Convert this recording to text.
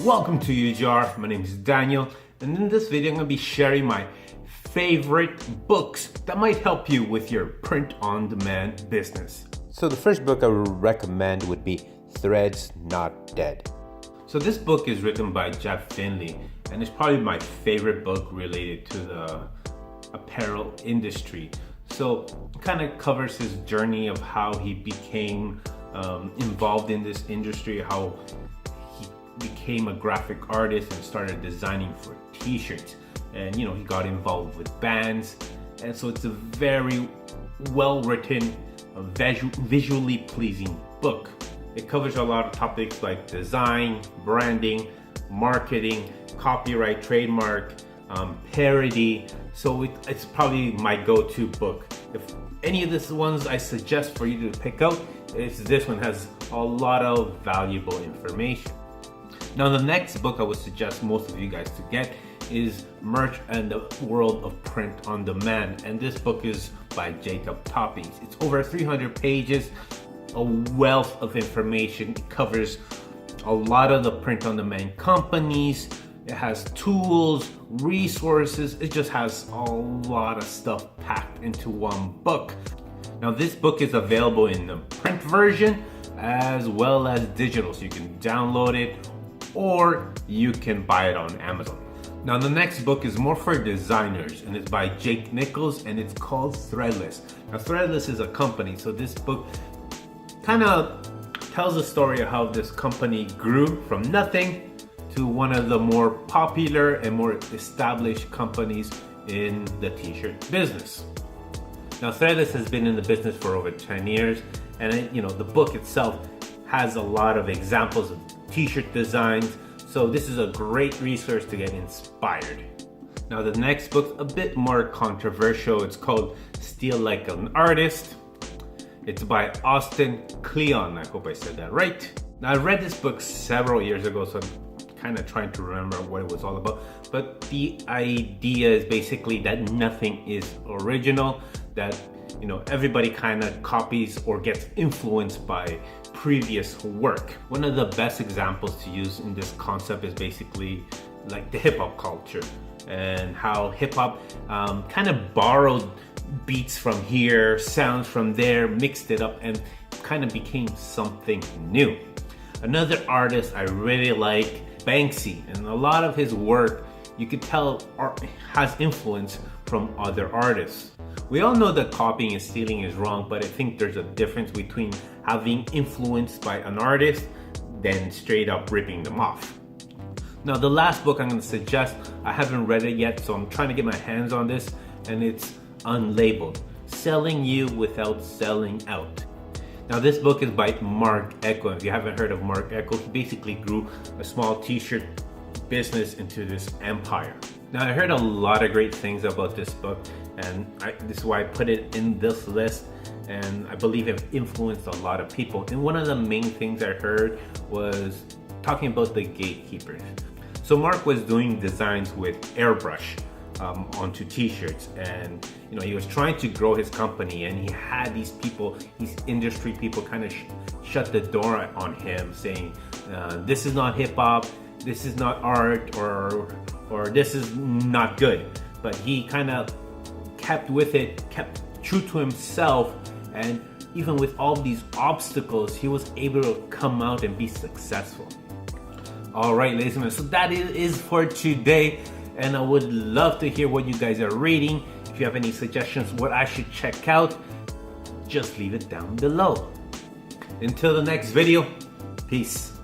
Welcome to UJR. My name is Daniel, and in this video I'm going to be sharing my favorite books that might help you with your print-on-demand business. So the first book I would recommend would be Threads Not Dead. So this book is written by Jeff Finley, and it's probably my favorite book related to the apparel industry. So it kind of covers his journey of how he became involved in this industry, how he became a graphic artist and started designing for t-shirts, and he got involved with bands. And so it's a very well written, visually pleasing book. It covers a lot of topics like design, branding, marketing, copyright, trademark, parody. So it's probably my go-to book. If any of these ones I suggest for you to pick out, this one has a lot of valuable information. Now the next book I would suggest most of you guys to get is Merch and the World of Print on Demand, and this book is by Jacob Toppings. It's over 300 pages, a wealth of information. It covers a lot of the print on demand companies. It has tools, resources. It just has a lot of stuff packed into one book. Now this book is available in the print version as well as digital, so you can download it or you can buy it on Amazon. Now the next book is more for designers, and it's by Jake Nichols, and it's called Threadless. Now Threadless is a company, so this book kind of tells the story of how this company grew from nothing to one of the more popular and more established companies in the t-shirt business. Now Threadless has been in the business for over 10 years, and the book itself has a lot of examples of t-shirt designs, so this is a great resource to get inspired. Now the next book, a bit more controversial. It's called Steal Like an Artist. It's by Austin Kleon. I hope I said that right. Now I read this book several years ago, so I'm kind of trying to remember what it was all about. But the idea is basically that nothing is original, that everybody kind of copies or gets influenced by previous work. One of the best examples to use in this concept is basically like the hip-hop culture, and how hip-hop kind of borrowed beats from here, sounds from there, mixed it up, and kind of became something new. Another artist I really like, Banksy, and a lot of his work you could tell has influence from other artists. We all know that copying and stealing is wrong, but I think there's a difference between having influenced by an artist than straight up ripping them off. Now the last book I'm going to suggest, I haven't read it yet, so I'm trying to get my hands on this, and it's Unlabeled, Selling You Without Selling Out. Now this book is by Mark Ecko. If you haven't heard of Mark Ecko, he basically grew a small t-shirt business into this empire. Now I heard a lot of great things about this book, and this is why I put it in this list, and I believe it influenced a lot of people. And one of the main things I heard was talking about the gatekeepers. So Mark was doing designs with airbrush onto t-shirts, and he was trying to grow his company, and he had these people, these industry people, kind of shut the door on him, saying this is not hip-hop, this is not art, or this is not good. But he kind of kept with it, kept true to himself, and even with all these obstacles, he was able to come out and be successful. All right, ladies and gentlemen, so that is for today, and I would love to hear what you guys are reading. If you have any suggestions what I should check out, just leave it down below. Until the next video, peace.